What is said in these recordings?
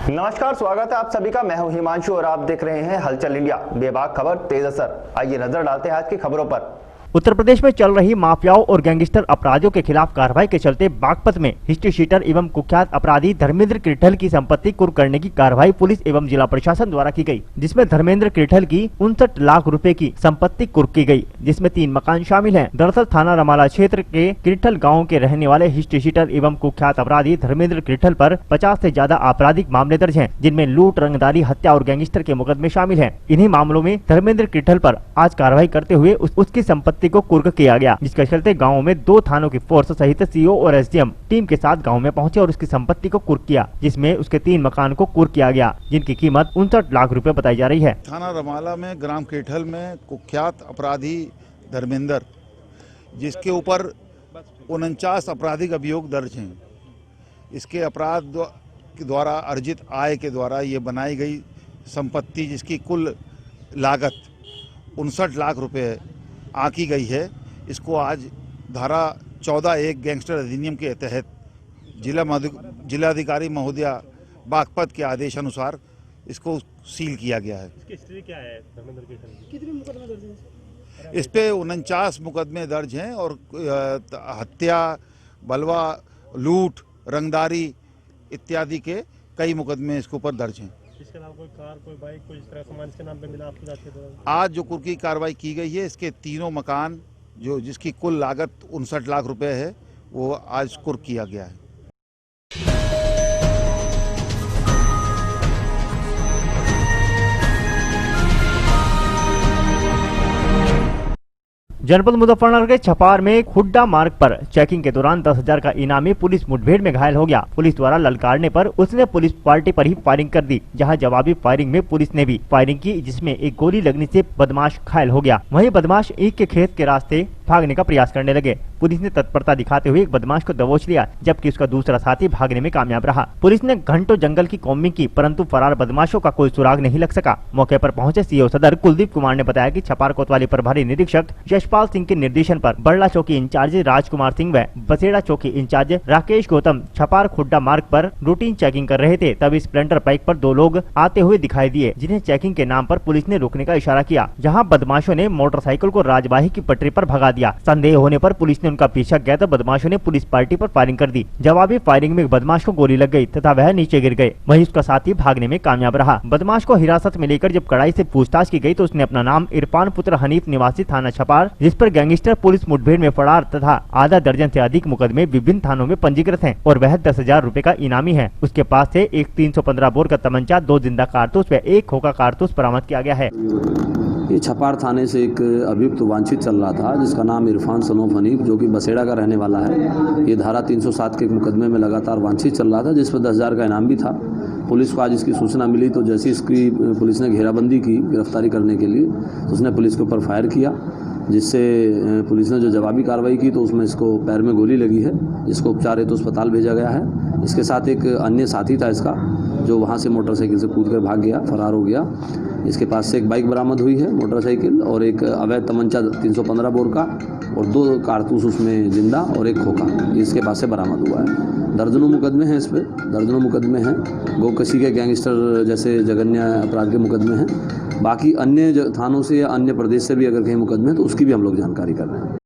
नमस्कार, स्वागत है आप सभी का। मैं हूं हिमांशु और आप देख रहे हैं हलचल इंडिया। बेबाक खबर, तेज असर। आइए नजर डालते हैं आज की खबरों पर। उत्तर प्रदेश में चल रही माफियाओं और गैंगस्टर अपराधियों के खिलाफ कार्रवाई के चलते बागपत में हिस्ट्री शीटर एवं कुख्यात अपराधी धर्मेंद्र कृठल की संपत्ति कुर्क करने की कार्रवाई पुलिस एवं जिला प्रशासन द्वारा की गई, जिसमें धर्मेंद्र कृठल की 59 लाख रुपए की संपत्ति कुर्क की गई, जिसमें 3 मकान शामिल हैं। दरअसल थाना रमाला क्षेत्र के कृठल गाँव के रहने वाले हिस्ट्री शीटर एवं कुख्यात अपराधी धर्मेंद्र कृठल पर 50 से ज्यादा आपराधिक मामले दर्ज हैं, जिनमें लूट, रंगदारी, हत्या और गैंगस्टर के मुकदमे शामिल हैं। इन्हीं मामलों में धर्मेंद्र कृठल पर आज कार्रवाई करते हुए उसकी संपत्ति को कुर्क किया गया, जिसके चलते गाँव में 2 थानों की फोर्स सहित सीओ और एसडीएम टीम के साथ गाँव में पहुंचे और उसकी संपत्ति को कुर्क किया, जिसमें उसके 3 मकान को कुर्क किया गया, जिनकी कीमत 59 लाख रुपए बताई जा रही है। थाना रमाला में ग्राम कृठल में कुख्यात अपराधी धर्मेंद्र, जिसके ऊपर 49 आपराधिक अभियोग दर्ज हैं, इसके अपराध के द्वारा अर्जित आय के द्वारा ये बनाई गई संपत्ति, जिसकी कुल लागत 59 लाख रुपए आंकी गई है, इसको आज धारा 14(1) गैंगस्टर अधिनियम के तहत जिलाधिकारी महोदया बागपत के आदेश अनुसार इसको सील किया गया है। इसकी हिस्ट्री क्या है धर्मेंद्र कृठल की? कितने मुकदमे दर्ज हैं? इस पे 49 मुकदमे दर्ज हैं और हत्या, बलवा, लूट, रंगदारी इत्यादि के कई मुकदमे इसके ऊपर दर्ज हैं। इसके अलावा कोई कार, कोई बाइक, कोई इस तरह सामान इसके नाम पे मिला आपको जांच के दौरान? आज जो कुर्क की कार्रवाई की गई है, इसके 3 मकान जिसकी कुल लागत 59 लाख रुपए है, वो आज कुर्क किया गया है। जनपद मुजफ्फरनगर के छपार में हुड्डा मार्ग पर चेकिंग के दौरान 10,000 का इनामी पुलिस मुठभेड़ में घायल हो गया। पुलिस द्वारा ललकारने पर उसने पुलिस पार्टी पर ही फायरिंग कर दी, जहां जवाबी फायरिंग में पुलिस ने भी फायरिंग की, जिसमें एक गोली लगने से बदमाश घायल हो गया। वहीं बदमाश ईख के खेत के रास्ते भागने का प्रयास करने लगे। पुलिस ने तत्परता दिखाते हुए एक बदमाश को दबोच लिया, जबकि उसका दूसरा साथी भागने में कामयाब रहा। पुलिस ने घंटों जंगल की कॉम्बिंग की, परंतु फरार बदमाशों का कोई सुराग नहीं लग सका। मौके पर पहुंचे सीओ सदर कुलदीप कुमार ने बताया कि छपार कोतवाली प्रभारी निरीक्षक यशपाल सिंह के निर्देशन पर बड़ला चौकी इंचार्ज राजकुमार सिंह व बसेड़ा चौकी इंचार्ज राकेश गौतम छपार खुड्डा मार्ग पर रूटीन चेकिंग कर रहे थे। तभी स्प्लेंडर बाइक पर 2 लोग आते हुए दिखाई दिए, जिन्हें चेकिंग के नाम पर पुलिस ने रोकने का इशारा किया, जहां बदमाशों ने मोटरसाइकिल को राजवाही की पटरी पर भगा दिया। संदेह होने पर पुलिस ने उनका पीछा किया तो बदमाशों ने पुलिस पार्टी पर फायरिंग कर दी। जवाबी फायरिंग में बदमाश को गोली लग गई तथा वह नीचे गिर गए। वहीं उसका साथी भागने में कामयाब रहा। बदमाश को हिरासत में लेकर जब कड़ाई से पूछताछ की गई तो उसने अपना नाम इरफान पुत्र हनीफ निवासी थाना छपार, जिस पर गैंगस्टर पुलिस मुठभेड़ में फरार तथा आधा दर्जन से अधिक मुकदमे विभिन्न थानों में पंजीकृत हैं और वह 10,000 रुपए का इनामी है। उसके पास से एक 315 बोर का तमंचा, 2 जिंदा कारतूस व 1 खोखा कारतूस बरामद किया गया है। ये छपार थाने से एक अभियुक्त वांछित चल रहा था, जिसका नाम इरफान सनोफ हनीफ, जो कि बसेड़ा का रहने वाला है। ये धारा 307 के मुकदमे में लगातार वांछित चल रहा था, जिस पर 10,000 का इनाम भी था। पुलिस को आज इसकी सूचना मिली तो जैसे इसकी पुलिस ने घेराबंदी की गिरफ्तारी करने के लिए, तो उसने पुलिस के ऊपर फायर किया, जिससे पुलिस ने जो जवाबी कार्रवाई की तो उसमें इसको पैर में गोली लगी है, जिसको उपचार हेतु अस्पताल भेजा गया है। इसके साथ एक अन्य साथी था इसका, जो वहां से मोटरसाइकिल से कूद कर भाग गया, फरार हो गया। इसके पास से एक बाइक बरामद हुई है, मोटरसाइकिल, और एक अवैध तमंचा 315 बोर का और 2 कारतूस उसमें जिंदा और 1 खोखा इसके पास से बरामद हुआ है। दर्जनों मुकदमे हैं, इस पर दर्जनों मुकदमे हैं। गोकशी के गैंगस्टर जैसे जघन्य अपराध के मुकदमे हैं। बाकी अन्य थानों से या अन्य प्रदेश से भी अगर कहीं मुकदमे हैं तो उसकी भी हम लोग जानकारी कर रहे हैं।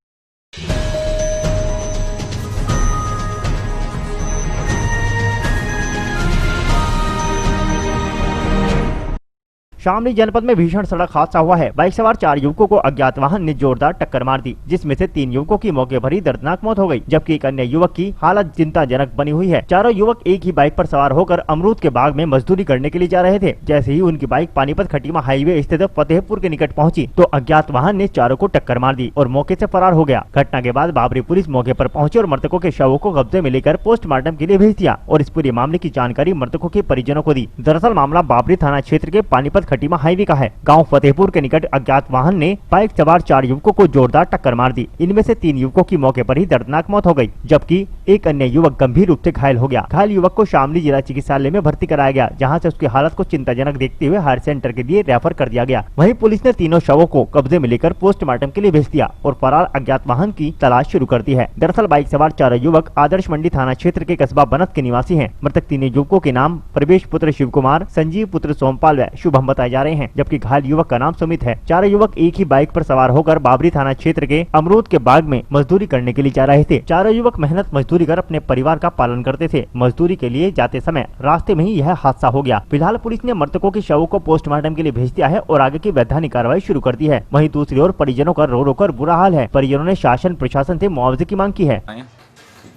शामली जनपद में भीषण सड़क हादसा हुआ है। बाइक सवार 4 युवकों को अज्ञात वाहन ने जोरदार टक्कर मार दी, जिसमें से 3 युवकों की मौके पर ही दर्दनाक मौत हो गई, जबकि एक अन्य युवक की हालत चिंताजनक बनी हुई है। चारों युवक एक ही बाइक पर सवार होकर अमरूद के बाग में मजदूरी करने के लिए जा रहे थे। जैसे ही उनकी बाइक पानीपत खटीमा हाईवे स्थित फतेहपुर के निकट पहुंची तो अज्ञात वाहन ने चारों को टक्कर मार दी और मौके से फरार हो गया। घटना के बाद बाबरी पुलिस मौके पर पहुंची और मृतकों के शवों को कब्जे में लेकर पोस्टमार्टम के लिए भेज दिया और इस पूरे मामले की जानकारी मृतकों के परिजनों को दी। दरअसल मामला बाबरी थाना क्षेत्र के पानीपत खटीमा हाईवे का है। गांव फतेहपुर के निकट अज्ञात वाहन ने बाइक सवार 4 युवकों को जोरदार टक्कर मार दी। इनमें से 3 युवकों की मौके पर ही दर्दनाक मौत हो गई, जबकि एक अन्य युवक गंभीर रूप से घायल हो गया। घायल युवक को शामली जिला चिकित्सालय में भर्ती कराया गया, जहाँ से उसकी हालत को चिंताजनक देखते हुए हायर सेंटर के लिए रेफर कर दिया गया। वहीं पुलिस ने तीनों शवों को कब्जे में लेकर पोस्टमार्टम के लिए भेज दिया और फरार अज्ञात वाहन की तलाश शुरू कर दी है। दरअसल बाइक सवार 4 युवक आदर्श मंडी थाना क्षेत्र के कस्बा बनत के निवासी हैं। मृतक 3 युवकों के नाम प्रवेश पुत्र शिव कुमार, संजीव पुत्र सोमपाल व शुभम बताए जा रहे हैं, जबकि घायल युवक का नाम सुमित है। 4 युवक एक ही बाइक पर सवार होकर बाबरी थाना क्षेत्र के अमरूद के बाग में मजदूरी करने के लिए जा रहे थे। 4 युवक मेहनत मजदूरी कर अपने परिवार का पालन करते थे। मजदूरी के लिए जाते समय रास्ते में ही यह हादसा हो गया। फिलहाल पुलिस ने मृतकों के शवों को पोस्टमार्टम के लिए भेज दिया है और आगे की वैधानिक कार्रवाई शुरू कर दी है। वहीं दूसरी ओर परिजनों का रो रो कर बुरा हाल है। परिजनों ने शासन प्रशासन से मुआवजे की मांग की है।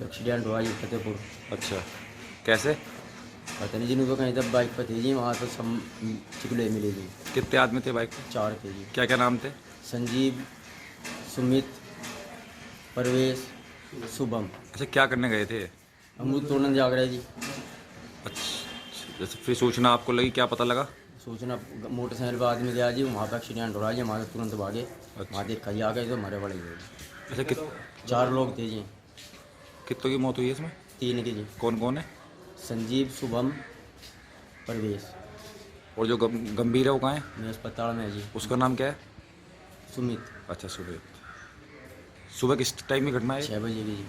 एक्सीडेंट हुआ जी फतेहपुर। अच्छा, कैसे? पता नहीं जिनको कहीं तब बाइक पर थे जी, वहाँ से सब चिकले मिले जी। कितने आदमी थे बाइक पे? 4 थे जी। क्या क्या नाम थे? संजीव, सुमित, परवेश, शुभम। अच्छा, क्या करने गए थे? अमरूद तोड़ने जा रहे जी। अच्छा, जैसे फिर सूचना आपको लगी, क्या पता लगा? सूचना मोटरसाइकिल पर आदमी गया जी, वहाँ पर एक्सीडेंट हो रहा है जी, हमारे तुरंत भागे। वहाँ देख कर आ गए तो हमारे बड़े अच्छा, 4 लोग थे जी। कितनों की मौत हुई है इसमें? 3 के जी। कौन कौन है? संजीव, शुभम, परवेश। और जो गंभीर है वो कहाँ है? मैं अस्पताल में जी। उसका नाम क्या है? सुमित। अच्छा, सुबह किस टाइम की घटना है? 6 बजे की जी।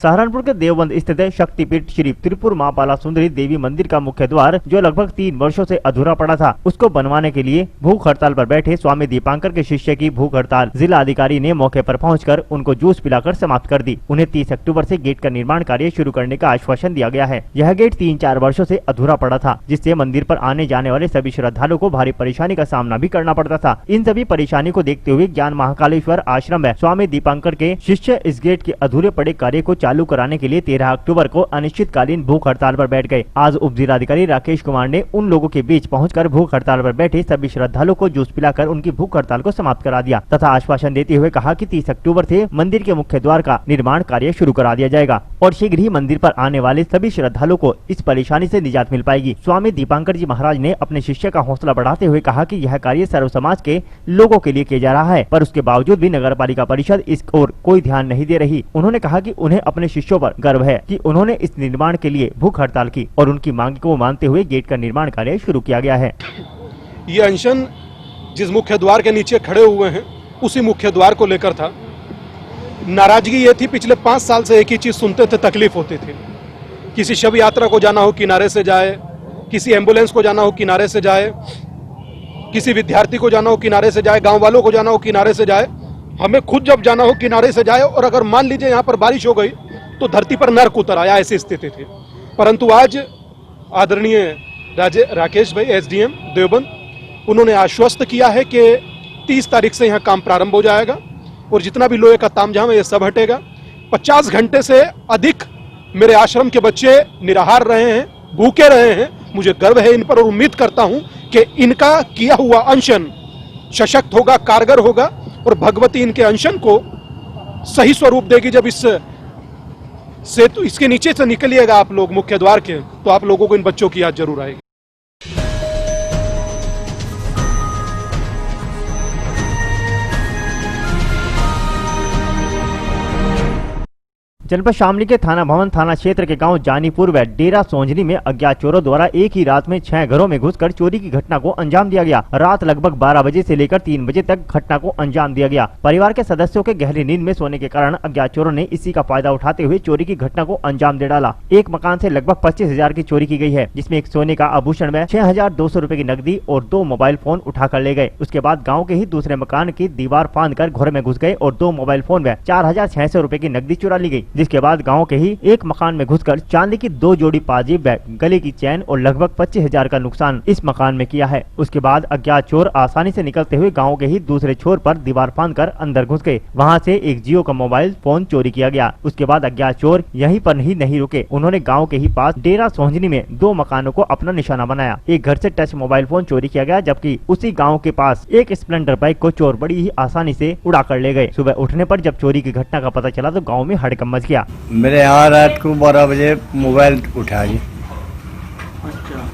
सहारनपुर के देवबंद स्थित शक्तिपीठ श्री त्रिपुर मां बाला सुंदरी देवी मंदिर का मुख्य द्वार, जो लगभग 3 वर्षों से अधूरा पड़ा था, उसको बनवाने के लिए भूख हड़ताल पर बैठे स्वामी दीपांकर के शिष्य की भूख हड़ताल जिला अधिकारी ने मौके पर पहुंचकर उनको जूस पिलाकर समाप्त कर दी। उन्हें 30 अक्टूबर से गेट का निर्माण कार्य शुरू करने का आश्वासन दिया गया है। यह गेट 3-4 वर्षों से अधूरा पड़ा था, जिससे मंदिर पर आने जाने वाले सभी श्रद्धालुओं को भारी परेशानी का सामना भी करना पड़ता था। इन सभी परेशानी को देखते हुए ज्ञान महाकालेश्वर आश्रम में स्वामी दीपांकर के शिष्य इस गेट के अधूरे पड़े कार्य को चालू कराने के लिए 13 अक्टूबर को अनिश्चितकालीन भूख हड़ताल पर बैठ गए। आज उप जिलाधिकारी राकेश कुमार ने उन लोगों के बीच पहुंचकर भूख हड़ताल पर बैठे सभी श्रद्धालुओं को जूस पिलाकर उनकी भूख हड़ताल को समाप्त करा दिया तथा आश्वासन देते हुए कहा कि 30 अक्टूबर से मंदिर के मुख्य द्वार का निर्माण कार्य शुरू करा दिया जाएगा और शीघ्र ही मंदिर पर आने वाले सभी श्रद्धालुओं को इस परेशानी से निजात मिल पाएगी। स्वामी दीपांकर जी महाराज ने अपने शिष्य का हौसला बढ़ाते हुए कहा कि यह कार्य सर्व समाज के लोगों के लिए किया जा रहा है, पर उसके बावजूद भी नगर पालिका परिषद इस ओर कोई ध्यान नहीं दे रही। उन्होंने कहा कि उन्हें अपने शिष्यों पर गर्व है कि उन्होंने इस निर्माण के लिए भूख हड़ताल की और उनकी मांग को मानते हुए गेट का निर्माण कार्य शुरू किया गया है। ये अनशन जिस मुख्य द्वार के नीचे खड़े हुए हैं उसी मुख्य द्वार को लेकर था। नाराजगी ये थी, पिछले 5 साल से एक ही चीज सुनते थे, तकलीफ होती थी। किसी शव यात्रा को जाना हो किनारे से जाए, किसी एम्बुलेंस को जाना हो किनारे से जाए, किसी विद्यार्थी को जाना हो किनारे से जाए, गांव वालों को जाना हो किनारे से जाए, हमें खुद जब जाना हो किनारे से जाए। और अगर मान लीजिए यहाँ पर बारिश हो गई तो धरती पर नर्क उतर आया, ऐसी स्थिति थी। परंतु आज आदरणीय राकेश भाई एसडीएम देवबंद, उन्होंने आश्वस्त किया है कि 30 तारीख से यहाँ काम प्रारंभ हो जाएगा और जितना भी लोहे का तामझाम है ये सब हटेगा। 50 घंटे से अधिक मेरे आश्रम के बच्चे निराहार रहे हैं, भूखे रहे हैं। मुझे गर्व है इन पर और उम्मीद करता हूं कि इनका किया हुआ अनशन सशक्त होगा, कारगर होगा और भगवती इनके अनशन को सही स्वरूप देगी। जब इसके नीचे से निकलिएगा आप लोग मुख्य द्वार के, तो आप लोगों को इन बच्चों की याद जरूर आएगी। जनपद शामली के थाना भवन थाना क्षेत्र के गांव जानीपुर व डेरा सोंजनी में अज्ञात चोरों द्वारा एक ही रात में 6 घरों में घुसकर चोरी की घटना को अंजाम दिया गया। रात लगभग 12 बजे से लेकर 3 बजे तक घटना को अंजाम दिया गया। परिवार के सदस्यों के गहरी नींद में सोने के कारण अज्ञात चोरों ने इसी का फायदा उठाते हुए चोरी की घटना को अंजाम दे डाला। एक मकान से लगभग 25,000 की चोरी की गई है, जिसमें एक सोने का आभूषण में 6,200 रुपए की नकदी और 2 मोबाइल फोन उठा कर ले गए। उसके बाद गाँव के ही दूसरे मकान की दीवार फांद कर घर में घुस गए और 2 मोबाइल फोन व 4,600 रुपए की नकदी चुरा ली गई, जिसके बाद गाँव के ही एक मकान में घुसकर चांदी की 2 जोड़ी पाजेब बैग, गले की चैन और लगभग 25,000 का नुकसान इस मकान में किया है। उसके बाद अज्ञात चोर आसानी से निकलते हुए गाँव के ही दूसरे छोर पर दीवार फांदकर अंदर घुस गए। वहाँ से एक जियो का मोबाइल फोन चोरी किया गया। उसके बाद अज्ञात चोर यहीं पर नहीं रुके, उन्होंने गाँव के ही पास डेरा सोहंजनी में 2 मकानों को अपना निशाना बनाया। एक घर से टच मोबाइल फोन चोरी किया गया, जबकि उसी गाँव के पास एक स्प्लेंडर बाइक को चोर बड़ी ही आसानी से उड़ा कर ले गए। सुबह उठने पर जब चोरी की घटना का पता चला तो गाँव में हड़कंप मच गया। मेरे यहाँ रात को 12 बजे मोबाइल उठा जी। अच्छा,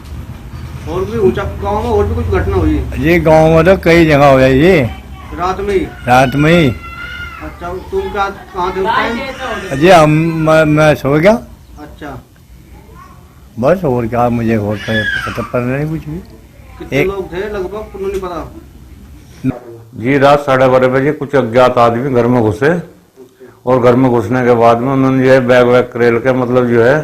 और भी ऊंचा गांव में और भी कुछ घटना हुई जी? गांव में तो कई जगह हो जाए जी, रात में ही। अच्छा, तुम क्या कहाँ थे उस टाइम? जी मैं सो गया। अच्छा, बस और क्या, मुझे और पता नहीं कुछ भी। कितने लोग थे लगभग, तुम्हें नहीं पता? जी रात 12:30 बजे कुछ अज्ञात आदमी घर में घुसे और घर में घुसने के बाद में उन्होंने जो है बैग वैग करेल के मतलब जो है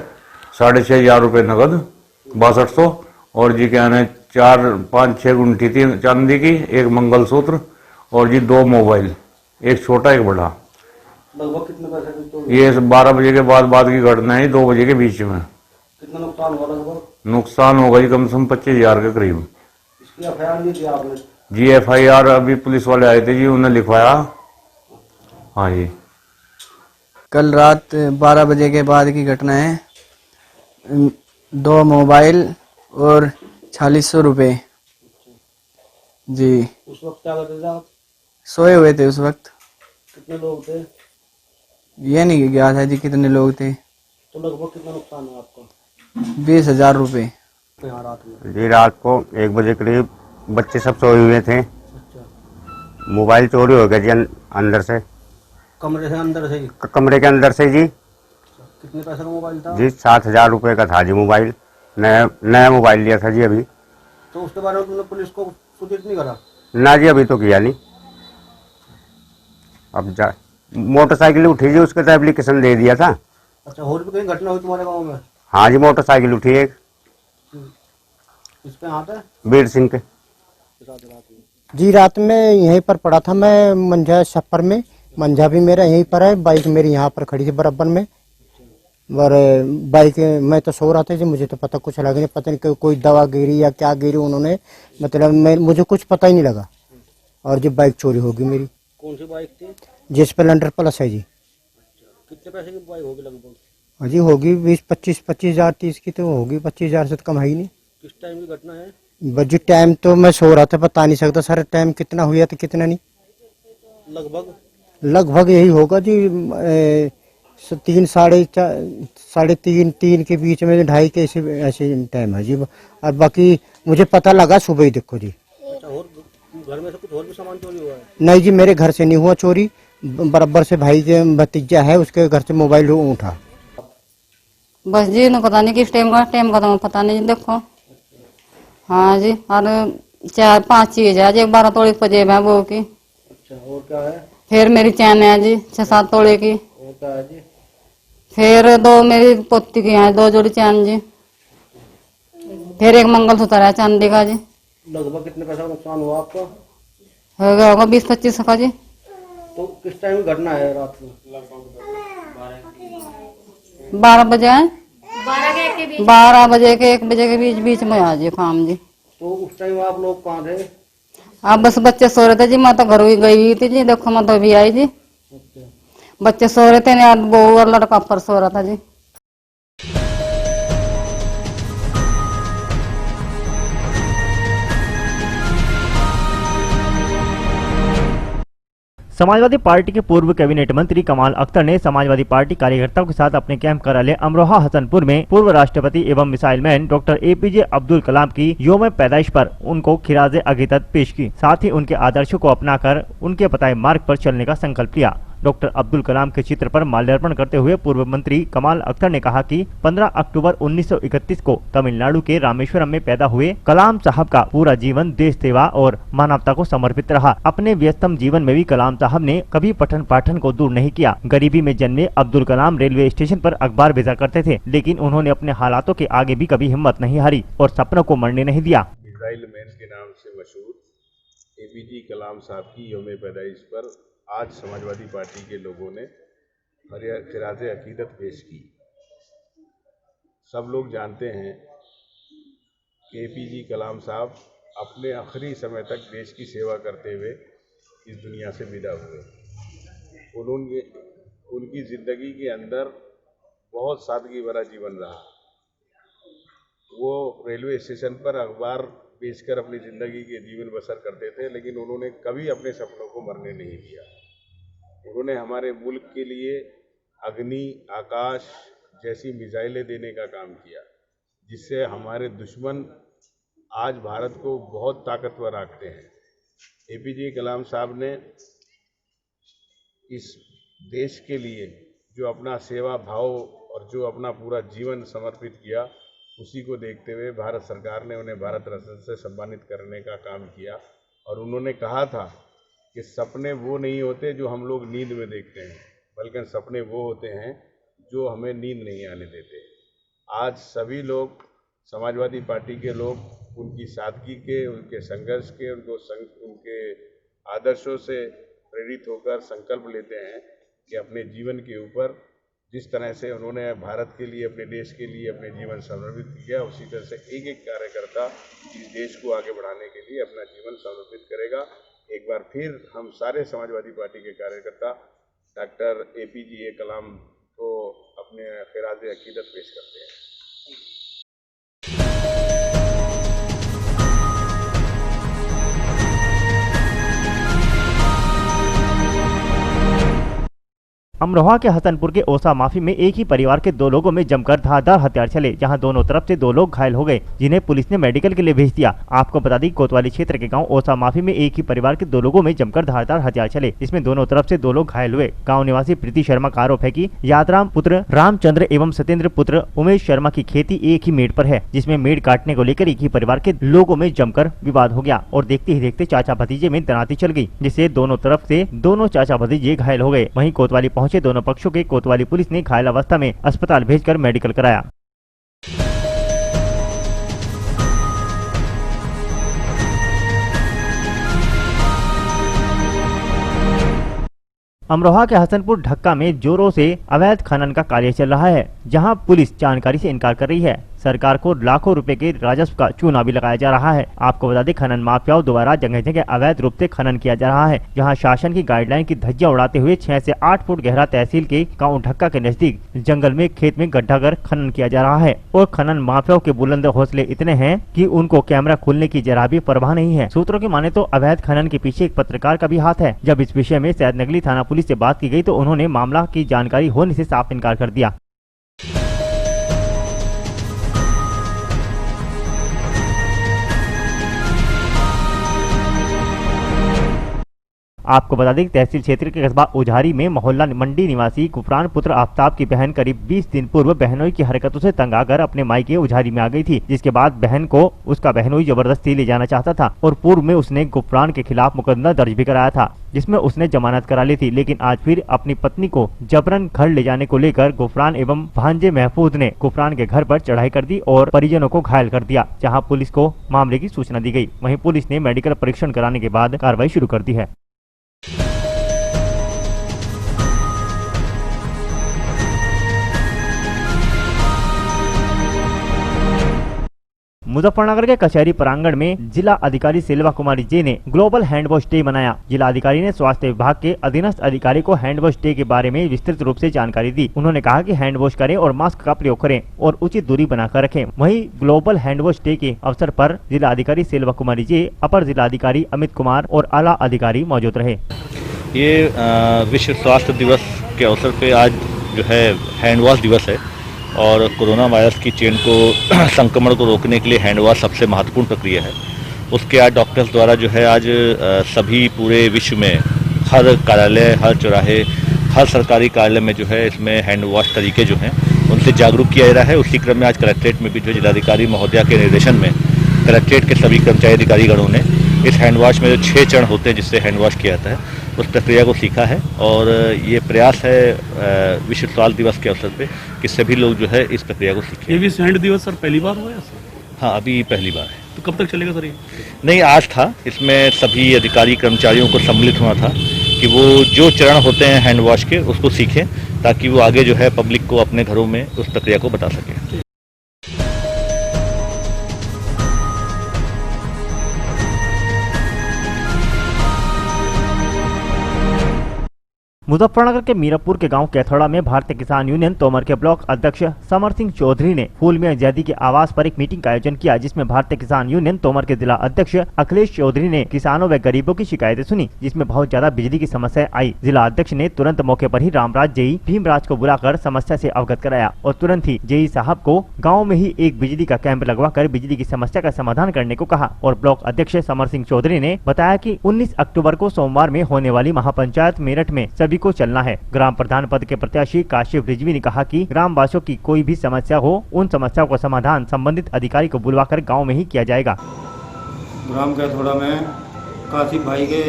6,500 रुपये नकद 6200 और जी क्या है 4-5-6 गुंठी थी चांदी की, एक मंगलसूत्र और जी 2 मोबाइल, एक छोटा एक बड़ा। लगभग कितने पैसे? ये 12 बजे के बाद की घटना है, 2 बजे के बीच में। कितना नुकसान हुआ लगभग? नुकसान होगा जी कम से कम 25,000 के करीब। इसकी एफआईआर नहीं किया आपने? जी एफआईआर अभी पुलिस वाले आए थे जी, उन्हें लिखवाया। हाँ जी, कल रात 12 बजे के बाद की घटना है। 2 मोबाइल और 4600 रुपये जी। उस वक्त क्या करते थे आप? सोए हुए थे उस वक्त। कितने लोग थे? ये नहीं गया था जी कितने लोग थे। तो लगभग कितना नुकसान है आपका? 20,000 रुपये। यहाँ रात में? जी रात को 1 बजे करीब बच्चे सब सोए हुए थे। अच्छा, मोबाइल चोरी हो गया जी अंदर से, कमरे से अंदर से ही? कमरे के अंदर से जी। कितने पैसे का मोबाइल था? जी 7,000 रुपये का था जी मोबाइल, नया मोबाइल लिया था जी अभी। तो उसके बारे में तुमने पुलिस को सूचित नहीं करा? ना जी अभी तो किया नहीं। अब जा मोटरसाइकिल उठी जी, उसके तो एप्लीकेशन दे दिया था। अच्छा, और भी कहीं घटना हुई तुम्हारे गाँव में? हाँ जी मोटरसाइकिल उठी एक। इस पे हाथ है? बीर सिंह के। जी रात में यहीं पर पड़ा था मैं मंझा छप्पर में। मंझा भी मेरा यहीं पर है, बाइक मेरी यहाँ पर खड़ी थी बराबर में। और बाइक मैं तो सो रहा था जी, मुझे तो पता कुछ लगा नहीं, पता नहीं कोई दवा गिरी या क्या गिरी उन्होंने, मतलब मुझे कुछ पता ही नहीं लगा। और जी बाइक चोरी होगी मेरी। कौन सी बाइक थी? जी स्प्लेंडर प्लस है जी। कितने पैसे की बाइक होगी लगभग? हाँ जी होगी 20-25,000 30 की तो होगी, 25,000 से तो कम है ही नहीं। किस टाइम की घटना है? बस जी टाइम तो मैं सो रहा था, बता नहीं सकता सर टाइम कितना हुआ था कितना नहीं। लगभग यही होगा जी 3 साढ़े 3 के बीच में, 2:30 के ऐसे टाइम है जी। और बाकी मुझे पता लगा सुबह ही, देखो जी। अच्छा, और घर में से कुछ और भी सामान चोरी हुआ है? नहीं जी मेरे घर से नहीं हुआ चोरी, बराबर से भाई के भतीजा है उसके घर से मोबाइल उठा। बस जी न पता नहीं किस टाइम का तो पता नहीं देखो। हाँ जी, और 4-5 चीज है जी, 12 तोड़े की जेब है वो की। अच्छा, और क्या है? फिर मेरी चैन है जी 6-7 तोड़े की। और क्या है जी? फिर 2 मेरी पोती की है, 2 जोड़ी चैन जी। फिर एक मंगलसूत्र है चांदी का जी। लगभग कितने पैसा का नुकसान हुआ आपका? हो गया होगा 20-25 का जी। तो किस टाइम की घटना है रात में? 12 बजे है, 12 बजे के 1 बजे के बीच में आ जी काम जी। तो उस टाइम आप लोग कहाँ थे? अब बस बच्चे सो रहे थे जी, मैं तो घर ही गई हुई थी जी, देखो मैं तो अभी आई जी। बच्चे सो रहे थे, बहू और लड़का पर सो रहा था जी। समाजवादी पार्टी के पूर्व कैबिनेट मंत्री कमाल अख्तर ने समाजवादी पार्टी कार्यकर्ताओं के साथ अपने कैंप कार्यालय अमरोहा हसनपुर में पूर्व राष्ट्रपति एवं missile man doctor APJ Abdul Kalam की यौम पैदाइश पर उनको खिराज अकीदत पेश की। साथ ही उनके आदर्शों को अपनाकर उनके बताए मार्ग पर चलने का संकल्प लिया। डॉक्टर अब्दुल कलाम के चित्र पर माल्यार्पण करते हुए पूर्व मंत्री कमाल अख्तर ने कहा कि 15 अक्टूबर 1931 को तमिलनाडु के रामेश्वरम में पैदा हुए कलाम साहब का पूरा जीवन देश सेवा और मानवता को समर्पित रहा। अपने व्यस्तम जीवन में भी कलाम साहब ने कभी पठन पाठन को दूर नहीं किया। गरीबी में जन्मे अब्दुल कलाम रेलवे स्टेशन पर अखबार भेजा करते थे, लेकिन उन्होंने अपने हालातों के आगे भी कभी हिम्मत नहीं हारी और सपनों को मरने नहीं दिया। मिसाइल मैन के नाम से मशहूर APJ कलाम साहब की यौम पैदाइश पर आज समाजवादी पार्टी के लोगों ने खिराज अकीदत पेश की। सब लोग जानते हैं कि APJ कलाम साहब अपने आखिरी समय तक देश की सेवा करते हुए इस दुनिया से विदा हुए। उनकी ज़िंदगी के अंदर बहुत सादगी भरा जीवन रहा। वो रेलवे स्टेशन पर अखबार बेचकर अपनी ज़िंदगी के जीवन बसर करते थे, लेकिन उन्होंने कभी अपने सपनों को मरने नहीं दिया। उन्होंने हमारे मुल्क के लिए अग्नि, आकाश जैसी मिसाइलें देने का काम किया, जिससे हमारे दुश्मन आज भारत को बहुत ताकतवर आंकते हैं। APJ कलाम साहब ने इस देश के लिए जो अपना सेवा भाव और जो अपना पूरा जीवन समर्पित किया, उसी को देखते हुए भारत सरकार ने उन्हें भारत रत्न से सम्मानित करने का काम किया। और उन्होंने कहा था कि सपने वो नहीं होते जो हम लोग नींद में देखते हैं, बल्कि सपने वो होते हैं जो हमें नींद नहीं आने देते। आज सभी लोग, समाजवादी पार्टी के लोग उनकी सादगी के, उनके संघर्ष के, उनके आदर्शों से प्रेरित होकर संकल्प लेते हैं कि अपने जीवन के ऊपर जिस तरह से उन्होंने भारत के लिए, अपने देश के लिए अपने जीवन समर्पित किया, उसी तरह से एक एक कार्यकर्ता इस देश को आगे बढ़ाने के लिए अपना जीवन समर्पित करेगा। एक बार फिर हम सारे समाजवादी पार्टी के कार्यकर्ता डॉक्टर APJ कलाम को अपने खिराज अकीदत पेश करते हैं। अमरोहा के हसनपुर के ओसा माफी में एक ही परिवार के 2 लोगों में जमकर धारदार हथियार चले, जहां दोनों तरफ से 2 लोग घायल हो गए, जिन्हें पुलिस ने मेडिकल के लिए भेज दिया। आपको बता दी, कोतवाली क्षेत्र के गांव ओसा माफी में एक ही परिवार के 2 लोगों में जमकर धारदार हथियार चले, जिसमें दोनों तरफ से 2 लोग घायल हुए। गाँव निवासी प्रीति शर्मा का आरोप है कि यादराम पुत्र रामचंद्र एवं सत्येंद्र पुत्र उमेश शर्मा की खेती एक ही मेड़ पर है, जिसमें मेड़ काटने को लेकर एक ही परिवार के लोगों में जमकर विवाद हो गया और देखते ही देखते चाचा भतीजे में तनाती चल गई, जिससे दोनों तरफ से दोनों चाचा भतीजे घायल हो गए। वहीं कोतवाली पहुंचे दोनों पक्षों के कोतवाली पुलिस ने घायल अवस्था में अस्पताल भेजकर मेडिकल कराया। अमरोहा के हसनपुर ढक्का में जोरों से अवैध खनन का कार्य चल रहा है, जहां पुलिस जानकारी से इनकार कर रही है। सरकार को लाखों रुपए के राजस्व का चूना भी लगाया जा रहा है। आपको बता दें, खनन माफियाओं द्वारा जगह जगह अवैध रूप से खनन किया जा रहा है, जहां शासन की गाइडलाइन की धज्जियां उड़ाते हुए 6 से 8 फुट गहरा तहसील के गांव ढक्का के नजदीक जंगल में खेत में गड्ढा कर खनन किया जा रहा है। और खनन माफियाओं के बुलंद हौसले इतने हैं कि उनको कैमरा खोलने की जरा भी परवाह नहीं है। सूत्रों की माने तो अवैध खनन के पीछे एक पत्रकार का भी हाथ है। जब इस विषय में सैदनगली थाना पुलिस से बात की गई तो उन्होंने मामला की जानकारी होने से साफ इनकार कर दिया। आपको बता दें, तहसील क्षेत्र के कस्बा उझारी में मोहल्ला मंडी निवासी गुफरान पुत्र आफ्ताब की बहन करीब 20 दिन पूर्व बहनोई की हरकतों से तंग आकर अपने मायके उझारी में आ गई थी, जिसके बाद बहन को उसका बहनोई जबरदस्ती ले जाना चाहता था और पूर्व में उसने गुफरान के खिलाफ मुकदमा दर्ज भी कराया था, जिसमें उसने जमानत करा ली थी। लेकिन आज फिर अपनी पत्नी को जबरन घर ले जाने को लेकर गुफरान एवं भांजे महफूज ने गुफरान के घर पर चढ़ाई कर दी और परिजनों को घायल कर दिया, जहाँ पुलिस को मामले की सूचना दी गयी। वहीं पुलिस ने मेडिकल परीक्षण कराने के बाद कार्रवाई शुरू कर दी है। मुजफ्फरनगर के कचहरी प्रांगण में जिला अधिकारी सेल्वा कुमारी जे ने ग्लोबल हैंड वॉश डे मनाया। जिला अधिकारी ने स्वास्थ्य विभाग के अधीनस्थ अधिकारी को हैंड वॉश डे के बारे में विस्तृत रूप से जानकारी दी। उन्होंने कहा कि हैंड वॉश करें और मास्क का प्रयोग करें और उचित दूरी बनाकर रखें। वहीं ग्लोबल हैंड वॉश डे के अवसर पर जिला अधिकारी सेल्वा कुमारी जे, अपर जिला अधिकारी अमित कुमार और आला अधिकारी मौजूद रहे। ये विश्व स्वास्थ्य दिवस के अवसर पे आज जो है हैंड वॉश दिवस है और कोरोना वायरस की चेन को संक्रमण को रोकने के लिए हैंड वॉश सबसे महत्वपूर्ण प्रक्रिया है। उसके आज डॉक्टर्स द्वारा जो है आज सभी पूरे विश्व में हर कार्यालय, हर चौराहे, हर सरकारी कार्यालय में जो है इसमें हैंड वॉश तरीके जो हैं उनसे जागरूक किया जा रहा है। उसी क्रम में आज कलेक्ट्रेट में भी जो जिलाधिकारी महोदया के निर्देशन में कलेक्ट्रेट के सभी कर्मचारी अधिकारी गणों ने इस हैंड वॉश में जो 6 चरण होते हैं जिससे हैंड वॉश किया जाता है उस प्रक्रिया को सीखा है। और ये प्रयास है विश्व स्वास्थ्य दिवस के अवसर पे कि सभी लोग जो है इस प्रक्रिया को सीखें। ये विश्व हैंड दिवस सर पहली बार हुआ है? हाँ, अभी पहली बार है। तो कब तक चलेगा सर ये? नहीं, आज था। इसमें सभी अधिकारी कर्मचारियों को सम्मिलित होना था कि वो जो चरण होते हैं हैंड वॉश के उसको सीखें, ताकि वो आगे जो है पब्लिक को अपने घरों में उस प्रक्रिया को बता सकें। मुजफ्फरनगर के मीरापुर के गांव कैथोड़ा में भारतीय किसान यूनियन तोमर के ब्लॉक अध्यक्ष समर सिंह चौधरी ने फूल में जैदी के आवास पर एक मीटिंग का आयोजन किया, जिसमें भारतीय किसान यूनियन तोमर के जिला अध्यक्ष अखिलेश चौधरी ने किसानों व गरीबों की शिकायतें सुनी, जिसमें बहुत ज्यादा बिजली की समस्या आई। जिला अध्यक्ष ने तुरंत मौके पर ही रामराज जेई भीमराज को बुलाकर समस्या से अवगत कराया और तुरंत ही जेई साहब को गाँव में ही एक बिजली का कैंप लगवा कर बिजली की समस्या का समाधान करने को कहा। और ब्लॉक अध्यक्ष समर सिंह चौधरी ने बताया कि 19 अक्टूबर को सोमवार में होने वाली महापंचायत मेरठ में सभी को चलना है। ग्राम प्रधान पद के प्रत्याशी काशिफ रिजवी ने कहा कि ग्राम वासियों की कोई भी समस्या हो, उन समस्याओं का समाधान संबंधित अधिकारी को बुलवाकर गांव में ही किया जाएगा। ग्राम कैथोड़ा में काशिफ भाई के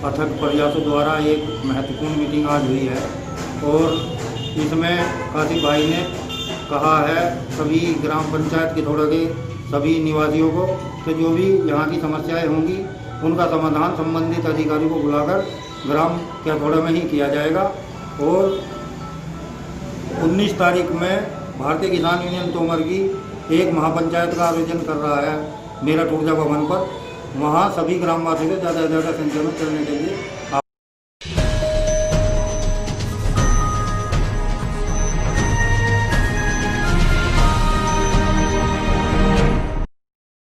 अथक प्रयासों द्वारा एक महत्वपूर्ण मीटिंग आज हुई है और इसमें काशिफ भाई ने कहा है सभी ग्राम पंचायत कैथोड़ा के सभी निवासियों को कि जो भी यहाँ की समस्याएं होंगी उनका समाधान संबंधित अधिकारी को बुलाकर ग्राम कैथोड़ा में ही किया जाएगा। और 19 तारीख में भारतीय किसान यूनियन तोमर की एक महापंचायत का आयोजन कर रहा है मेरठ ऊर्जा भवन पर। वहाँ सभी ग्रामवासियों को ज़्यादा से ज़्यादा संख्या में चलने के लिए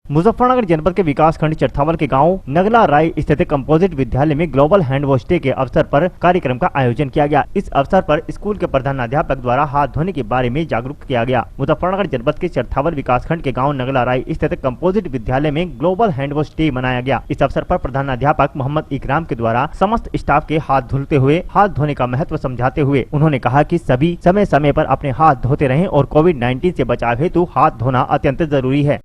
मुजफ्फरनगर जनपद के विकास खंड चरथावल के गांव नगला राय स्थित कंपोजिट विद्यालय में ग्लोबल हैंड वॉश डे के अवसर पर कार्यक्रम का आयोजन किया गया। इस अवसर पर स्कूल के प्रधानाध्यापक द्वारा हाथ धोने के बारे में जागरूक किया गया। मुजफ्फरनगर जनपद के चरथावल विकास खंड के गाँव नगला राय स्थित कंपोजिट विद्यालय में ग्लोबल हैंड वॉश डे मनाया गया। इस अवसर पर प्रधानाध्यापक मोहम्मद इकराम के द्वारा समस्त स्टाफ के हाथ धुलते हुए हाथ धोने का महत्व समझाते हुए उन्होंने कहा कि सभी समय समय पर अपने हाथ धोते रहें और कोविड-19 से बचाव हेतु हाथ धोना अत्यंत जरूरी है।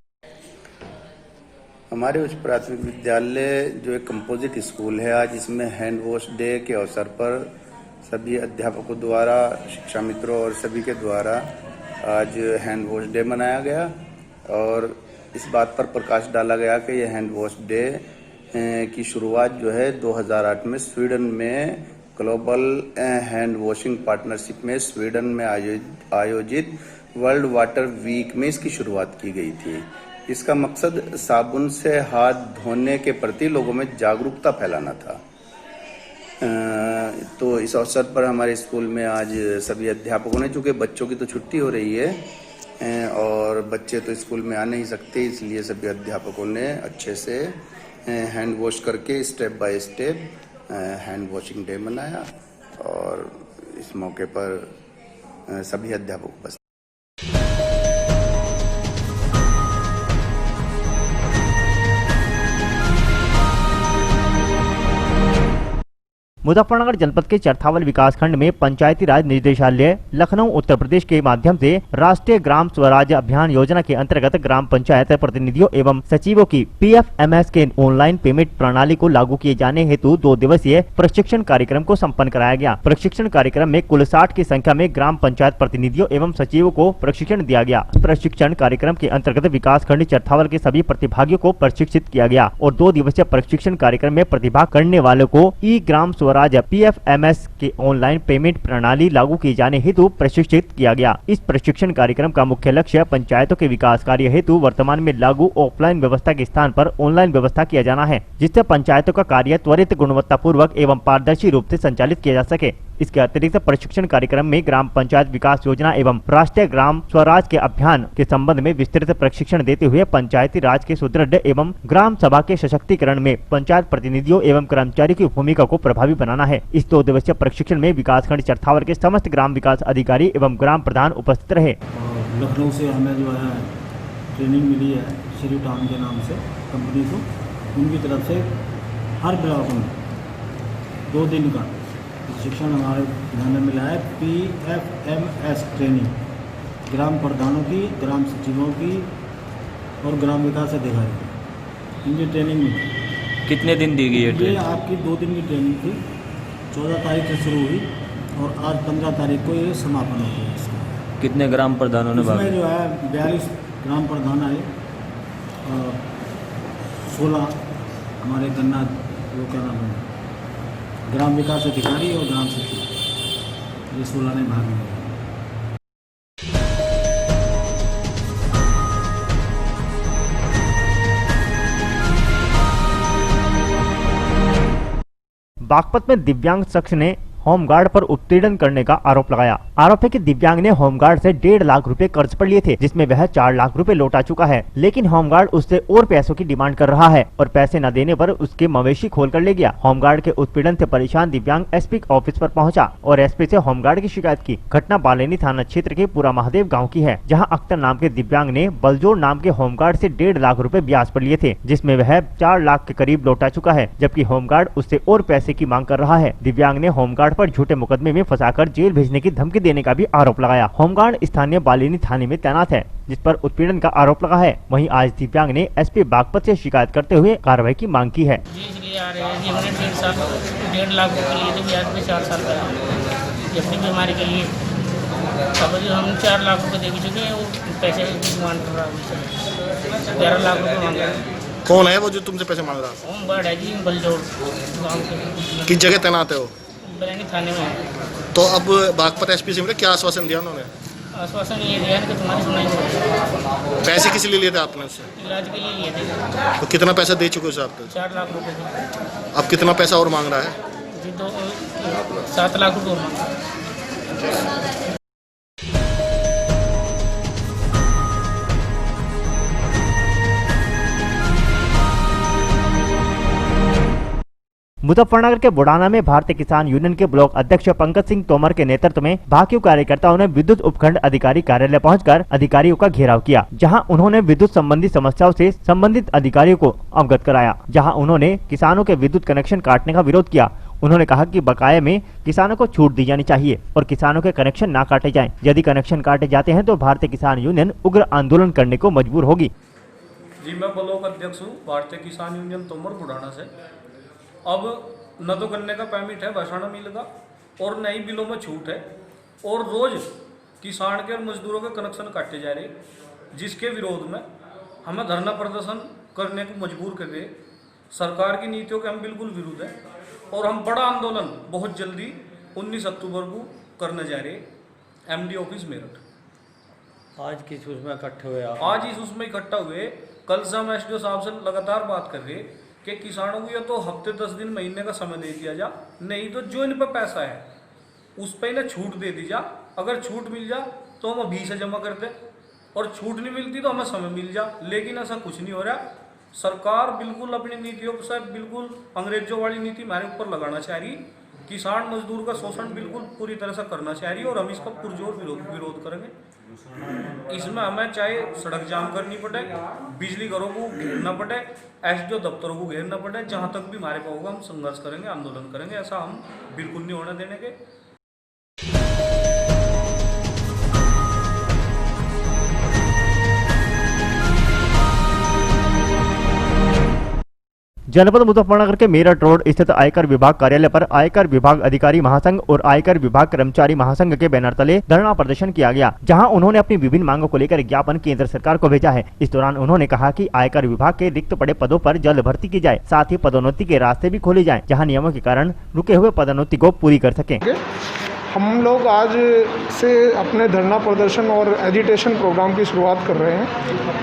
हमारे उच्च प्राथमिक विद्यालय जो एक कंपोजिट स्कूल है, आज इसमें हैंड वॉश डे के अवसर पर सभी अध्यापकों द्वारा, शिक्षा मित्रों और सभी के द्वारा आज हैंड वॉश डे मनाया गया और इस बात पर प्रकाश डाला गया कि यह हैंड वॉश डे की शुरुआत जो है 2008 में स्वीडन में ग्लोबल हैंड वॉशिंग पार्टनरशिप में स्वीडन में आयोजित वर्ल्ड वाटर वीक में इसकी शुरुआत की गई थी। इसका मकसद साबुन से हाथ धोने के प्रति लोगों में जागरूकता फैलाना था। तो इस अवसर पर हमारे स्कूल में आज सभी अध्यापकों ने, चूँकि बच्चों की तो छुट्टी हो रही है और बच्चे तो स्कूल में आ नहीं सकते, इसलिए सभी अध्यापकों ने अच्छे से हैंड वॉश करके step by step hand washing day मनाया और इस मौके पर सभी अध्यापक उपस्थित। मुजफ्फरनगर जनपद के चरथावल विकास खंड में पंचायती राज निदेशालय लखनऊ उत्तर प्रदेश के माध्यम से राष्ट्रीय ग्राम स्वराज अभियान योजना के अंतर्गत ग्राम पंचायत प्रतिनिधियों एवं सचिवों की PFMS के ऑनलाइन पेमेंट प्रणाली को लागू किए जाने हेतु 2 दिवसीय प्रशिक्षण कार्यक्रम को संपन्न कराया गया। प्रशिक्षण कार्यक्रम में कुल 60 की संख्या में ग्राम पंचायत प्रतिनिधियों एवं सचिवों को प्रशिक्षण दिया गया। प्रशिक्षण कार्यक्रम के अंतर्गत विकास खंड चरथावल के सभी प्रतिभागियों को प्रशिक्षित किया गया और 2 दिवसीय प्रशिक्षण कार्यक्रम में प्रतिभाग करने वालों को ई ग्राम स्वराज PFMS के ऑनलाइन पेमेंट प्रणाली लागू किए जाने हेतु प्रशिक्षित किया गया। इस प्रशिक्षण कार्यक्रम का मुख्य लक्ष्य पंचायतों के विकास कार्य हेतु वर्तमान में लागू ऑफलाइन व्यवस्था के स्थान पर ऑनलाइन व्यवस्था किया जाना है, जिससे पंचायतों का कार्य त्वरित, गुणवत्तापूर्वक एवं पारदर्शी रूप से संचालित किया जा सके। इसके अतिरिक्त प्रशिक्षण कार्यक्रम में ग्राम पंचायत विकास योजना एवं राष्ट्रीय ग्राम स्वराज के अभियान के संबंध में विस्तृत प्रशिक्षण देते हुए पंचायती राज के सुदृढ़ एवं ग्राम सभा के सशक्तिकरण में पंचायत प्रतिनिधियों एवं कर्मचारियों की भूमिका को प्रभावी बनाना है। इस 2 दिवसीय प्रशिक्षण में विकासखंड चरथावल के समस्त ग्राम विकास अधिकारी एवं ग्राम प्रधान उपस्थित रहे। लखनऊ से हमें जो है ट्रेनिंग मिली है श्री टाउन के नाम से कंपनी को, उनकी तरफ से हर ब्लॉक में 2 दिन का प्रशिक्षण हमारे ध्यान में मिला है। PFMS ट्रेनिंग ग्राम प्रधानों की, ग्राम सचिवों की और ग्राम विकास अधिकारी की, इनकी ट्रेनिंग मिली। कितने दिन दी गई है? ये आपकी 2 दिन की ट्रेनिंग थी, 14 तारीख से शुरू हुई और आज 15 तारीख को ये समापन हो गया इसका। कितने ग्राम प्रधानों ने भाग लिया? इसमें जो है 42 ग्राम प्रधान आए और 16 हमारे गन्ना वो क्या नाम है ग्राम विकास अधिकारी और ग्राम सचिव, ये 16 ने भाग लिया। बागपत में दिव्यांग शख्स ने होमगार्ड पर उत्पीड़न करने का आरोप लगाया। आरोप है कि दिव्यांग ने होमगार्ड से 1.5 लाख रुपए कर्ज पर लिए थे, जिसमें वह 4 लाख रुपए लौटा चुका है, लेकिन होमगार्ड उससे और पैसों की डिमांड कर रहा है और पैसे न देने पर उसके मवेशी खोल कर ले गया। होमगार्ड के उत्पीड़न से परेशान दिव्यांग एसपी ऑफिस पर पहुंचा और एसपी से होमगार्ड की शिकायत की। घटना बालेनी थाना क्षेत्र के पूरा महादेव गाँव की है, जहाँ अख्तर नाम के दिव्यांग ने बलजोर नाम के होमगार्ड से 1.5 लाख रुपए ब्याज पर लिए थे, जिसमें वह 4 लाख के करीब लौटा चुका है, जबकि होमगार्ड उससे और पैसे की मांग कर रहा है। दिव्यांग ने होमगार्ड पर झूठे मुकदमे में फंसाकर जेल भेजने की धमकी देने का भी आरोप लगाया। होमगार्ड स्थानीय बालेनी थाने में तैनात है, जिस पर उत्पीड़न का आरोप लगा है। वहीं आज दिव्यांग ने एसपी बागपत से शिकायत करते हुए कार्रवाई की मांग की है। इसलिए आ रहे हैं कि हमने 1.5 लाख रुपए लिए थे ब्याज पे 4 साल पहले अपनी बीमारी के लिए। अब जो हम 4 लाख रुपए दे चुके हैं, वो पैसे की डिमांड कर रहा है, 11 लाख रुपए मांग रहा है। कौन है वो जो तुमसे पैसे मांग रहा है? होमगार्ड है जी, बलजोर गाँव के। किस जगह तैनात है वो? बरेली थाने में है। तो अब बागपत एसपी से मिले, क्या आश्वासन दिया उन्होंने? आश्वासन ये दिया कि तुम्हारी सुनाई होगी। पैसे किस लिए लिए थे आपने उससे? इलाज के लिए लिए थे। तो कितना पैसा दे चुके हो आप? 4 लाख रुपए। अब कितना पैसा और मांग रहा है? जी 7 लाख रुपए और मांग रहा है। मुजफ्फरनगर के बुढ़ाना में भारतीय किसान यूनियन के ब्लॉक अध्यक्ष पंकज सिंह तोमर के नेतृत्व में भाकियू कार्यकर्ताओं ने विद्युत उपखंड अधिकारी कार्यालय पहुंचकर अधिकारियों का घेराव किया, जहां उन्होंने विद्युत संबंधी समस्याओं से संबंधित अधिकारियों को अवगत कराया। जहां उन्होंने किसानों के विद्युत कनेक्शन काटने का विरोध किया। उन्होंने कहा कि बकाये में किसानों को छूट दी जानी चाहिए और किसानों के कनेक्शन न काटे जाएं। यदि कनेक्शन काटे जाते हैं तो भारतीय किसान यूनियन उग्र आंदोलन करने को मजबूर होगी। जी मैं ब्लॉक अध्यक्ष हूँ भारतीय किसान यूनियन तोमर बुढ़ाना से। अब न तो गन्ने का परमिट है बसाना मिल का और न ही बिलों में छूट है और रोज किसान के और मजदूरों के कनेक्शन काटे जा रहे, जिसके विरोध में हमें धरना प्रदर्शन करने को मजबूर कर रहे। सरकार की नीतियों के हम बिल्कुल विरुद्ध है और हम बड़ा आंदोलन बहुत जल्दी 19 अक्टूबर को करने जा रहे एमडी ऑफिस मेरठ। आज किस उसमें इकट्ठे हुए आप? आज इस उसमें इकट्ठा हुए। कल से हम एसडीओ साहब से लगातार बात कर रहे कि किसानों को या तो हफ्ते 10 दिन महीने का समय दे दिया जा, नहीं तो जो इन पर पैसा है उस पर इन्हें छूट दे दी जा। अगर छूट मिल जा तो हम अभी से जमा कर दे और छूट नहीं मिलती तो हमें समय मिल जा, लेकिन ऐसा कुछ नहीं हो रहा। सरकार बिल्कुल अपनी नीतियों से बिल्कुल अंग्रेजों वाली नीति हमारे ऊपर लगाना चाह रही। किसान मजदूर का शोषण बिल्कुल पूरी तरह से करना चाह रही है और हम इसका पुरजोर विरोध करेंगे। इसमें हमें चाहे सड़क जाम करनी पड़े, बिजली घरों को घेरना पड़े, एसडीओ दफ्तरों को घेरना पड़े, जहां तक भी हमारे पास होगा हम संघर्ष करेंगे, आंदोलन करेंगे। ऐसा हम बिल्कुल नहीं होने देने के। जनपद मुजफ्फरनगर के मेरठ रोड स्थित आयकर विभाग कार्यालय पर आयकर विभाग अधिकारी महासंघ और आयकर विभाग कर्मचारी महासंघ के बैनर तले धरना प्रदर्शन किया गया, जहां उन्होंने अपनी विभिन्न मांगों को लेकर ज्ञापन केंद्र सरकार को भेजा है। इस दौरान उन्होंने कहा कि आयकर विभाग के रिक्त पड़े पदों पर जल्द भर्ती की जाए, साथ ही पदोन्नति के रास्ते भी खोले जाएं, जहां नियमों के कारण रुके हुए पदोन्नति को पूरी कर सकें। हम लोग आज से अपने धरना प्रदर्शन और एजिटेशन प्रोग्राम की शुरुआत कर रहे हैं।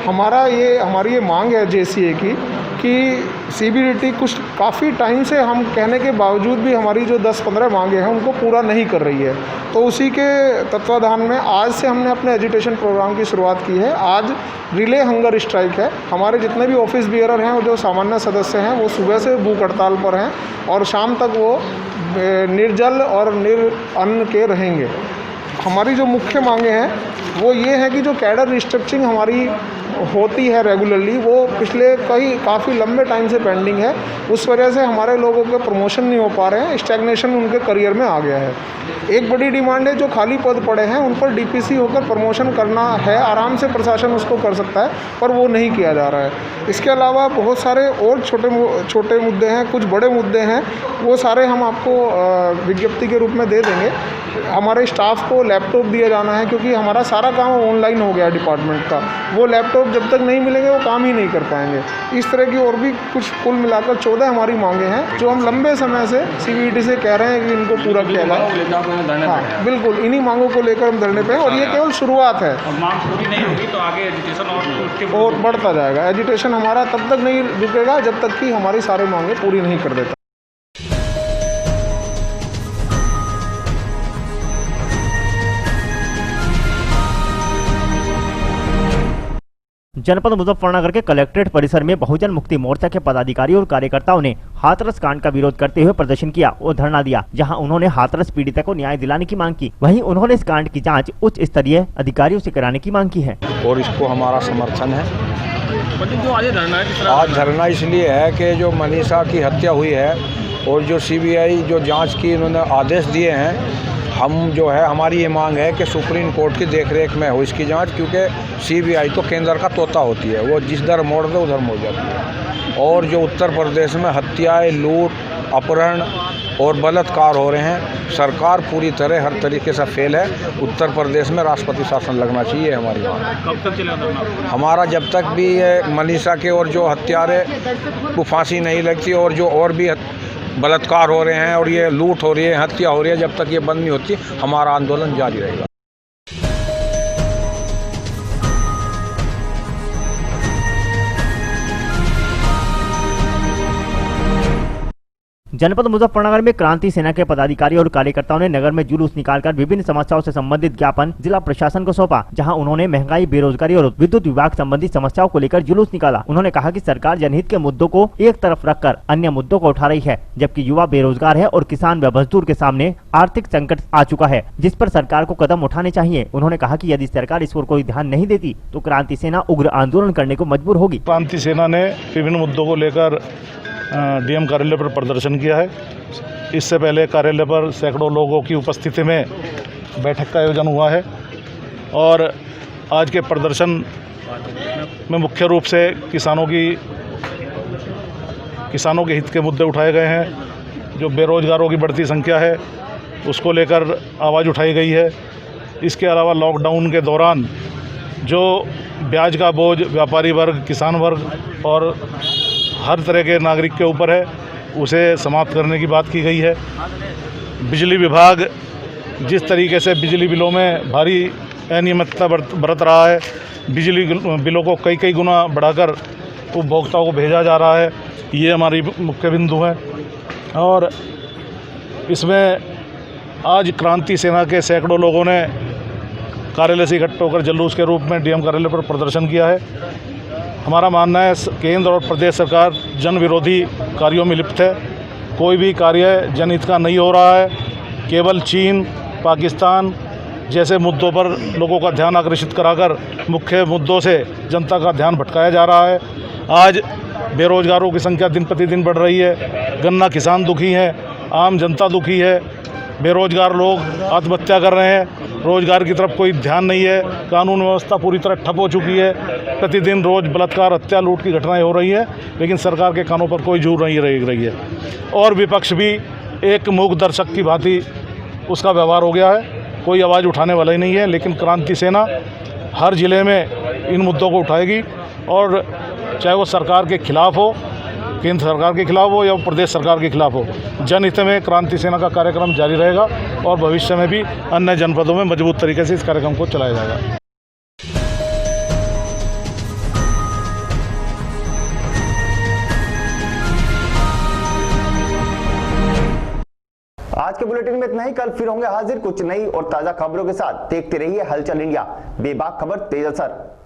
हमारी ये मांग है जेसीए की कि सीबीडीटी कुछ काफ़ी टाइम से हम कहने के बावजूद भी हमारी जो 10-15 मांगे हैं उनको पूरा नहीं कर रही है। तो उसी के तत्वाधान में आज से हमने अपने एजिटेशन प्रोग्राम की शुरुआत की है। आज रिले हंगर स्ट्राइक है। हमारे जितने भी ऑफिस बियरर हैं और जो सामान्य सदस्य हैं वो सुबह से भूख हड़ताल पर हैं और शाम तक वो निर्जल और निरअन्न के रहेंगे। हमारी जो मुख्य मांगे हैं वो ये है कि जो कैडर रिस्ट्रक्चरिंग हमारी होती है रेगुलरली, वो पिछले काफ़ी लंबे टाइम से पेंडिंग है। उस वजह से हमारे लोगों के प्रमोशन नहीं हो पा रहे हैं, स्टैग्नेशन उनके करियर में आ गया है। एक बड़ी डिमांड है जो खाली पद पड़े हैं उन पर डीपीसी होकर प्रमोशन करना है, आराम से प्रशासन उसको कर सकता है, पर वो नहीं किया जा रहा है। इसके अलावा बहुत सारे और छोटे मुद्दे हैं, कुछ बड़े मुद्दे हैं, वो सारे हम आपको विज्ञप्ति के रूप में दे देंगे। हमारे स्टाफ को लैपटॉप दिया जाना है क्योंकि हमारा सारा काम ऑनलाइन हो गया डिपार्टमेंट का। वो लैपटॉप लोग जब तक नहीं मिलेंगे वो काम ही नहीं कर पाएंगे। इस तरह की और भी कुछ कुल मिलाकर 14 हमारी मांगे हैं जो हम लंबे समय से CBDT से कह रहे हैं कि इनको पूरा किया जाए। हाँ बिल्कुल, इन्हीं मांगों को लेकर हम धरने पे हैं और ये केवल शुरुआत है। मांग पूरी नहीं होगी तो आगे एजुटेशन और बढ़ता जाएगा। एजुटेशन हमारा तब तक नहीं रुकेगा जब तक कि हमारी सारी मांगे पूरी नहीं कर देता। जनपद मुजफ्फरनगर के कलेक्ट्रेट परिसर में बहुजन मुक्ति मोर्चा के पदाधिकारी और कार्यकर्ताओं ने हाथरस कांड का विरोध करते हुए प्रदर्शन किया और धरना दिया, जहां उन्होंने हाथरस पीड़िता को न्याय दिलाने की मांग की। वहीं उन्होंने इस कांड की जांच उच्च स्तरीय अधिकारियों से कराने की मांग की है और इसको हमारा समर्थन है। आज धरना इसलिए है कि जो मनीषा की हत्या हुई है और जो CBI जो जाँच की इन्होंने आदेश दिए हैं, हम जो है हमारी ये मांग है कि सुप्रीम कोर्ट की देखरेख में हो इसकी जांच, क्योंकि CBI तो केंद्र का तोता होती है, वो जिस दर मोड़ दे उधर मोड़ जाती है। और जो उत्तर प्रदेश में हत्याएं, लूट, अपहरण और बलात्कार हो रहे हैं, सरकार पूरी तरह हर तरीके से फेल है। उत्तर प्रदेश में राष्ट्रपति शासन लगना चाहिए हमारी मांग। कब तक चलेगा हमारा? जब तक भी ये मनीषा के और जो हत्यारे को फांसी नहीं लगती और जो और भी बलात्कार हो रहे हैं और ये लूट हो रही है, हत्या हो रही है, जब तक ये बंद नहीं होती हमारा आंदोलन जारी रहेगा। जनपद मुजफ्फरनगर में क्रांति सेना के पदाधिकारी और कार्यकर्ताओं ने नगर में जुलूस निकालकर विभिन्न समस्याओं से संबंधित ज्ञापन जिला प्रशासन को सौंपा, जहां उन्होंने महंगाई, बेरोजगारी और विद्युत विभाग संबंधी समस्याओं को लेकर जुलूस निकाला। उन्होंने कहा कि सरकार जनहित के मुद्दों को एक तरफ रखकर अन्य मुद्दों को उठा रही है, जबकि युवा बेरोजगार है और किसान व मजदूर के सामने आर्थिक संकट आ चुका है, जिस पर सरकार को कदम उठाने चाहिए। उन्होंने कहा कि यदि सरकार इस पर कोई ध्यान नहीं देती तो क्रांति सेना उग्र आंदोलन करने को मजबूर होगी। क्रांति सेना ने विभिन्न मुद्दों को लेकर DM कार्यालय पर प्रदर्शन किया है। इससे पहले कार्यालय पर सैकड़ों लोगों की उपस्थिति में बैठक का आयोजन हुआ है और आज के प्रदर्शन में मुख्य रूप से किसानों के हित के मुद्दे उठाए गए हैं। जो बेरोजगारों की बढ़ती संख्या है उसको लेकर आवाज़ उठाई गई है। इसके अलावा लॉकडाउन के दौरान जो ब्याज का बोझ व्यापारी वर्ग, किसान वर्ग और हर तरह के नागरिक के ऊपर है, उसे समाप्त करने की बात की गई है। बिजली विभाग जिस तरीके से बिजली बिलों में भारी अनियमितता बरत रहा है, बिजली बिलों को कई गुना बढ़ाकर उपभोक्ताओं को भेजा जा रहा है, ये हमारी मुख्य बिंदु है। और इसमें आज क्रांति सेना के सैकड़ों लोगों ने कार्यालय से इकट्ठे होकर जुलूस के रूप में DM कार्यालय पर प्रदर्शन किया है। हमारा मानना है केंद्र और प्रदेश सरकार जन विरोधी कार्यों में लिप्त है। कोई भी कार्य जनहित का नहीं हो रहा है, केवल चीन, पाकिस्तान जैसे मुद्दों पर लोगों का ध्यान आकर्षित कराकर मुख्य मुद्दों से जनता का ध्यान भटकाया जा रहा है। आज बेरोजगारों की संख्या दिन प्रतिदिन बढ़ रही है, गन्ना किसान दुखी हैं, आम जनता दुखी है, बेरोजगार लोग आत्महत्या कर रहे हैं, रोजगार की तरफ कोई ध्यान नहीं है, कानून व्यवस्था पूरी तरह ठप हो चुकी है, प्रतिदिन रोज बलात्कार, हत्या, लूट की घटनाएं हो रही है, लेकिन सरकार के कानों पर कोई जूर नहीं रही है। और विपक्ष भी एक मूक दर्शक की भांति उसका व्यवहार हो गया है, कोई आवाज़ उठाने वाला ही नहीं है। लेकिन क्रांति सेना हर जिले में इन मुद्दों को उठाएगी और चाहे वो सरकार के खिलाफ हो, केंद्र सरकार के खिलाफ हो या प्रदेश सरकार के खिलाफ हो, जनहित में क्रांति सेना का कार्यक्रम जारी रहेगा और भविष्य में भी अन्य जनपदों में मजबूत तरीके से इस कार्यक्रम को चलाया जाएगा। आज के बुलेटिन में इतना ही। कल फिर होंगे हाजिर कुछ नई और ताजा खबरों के साथ। देखते रहिए हलचल इंडिया, बेबाक खबर तेज असर।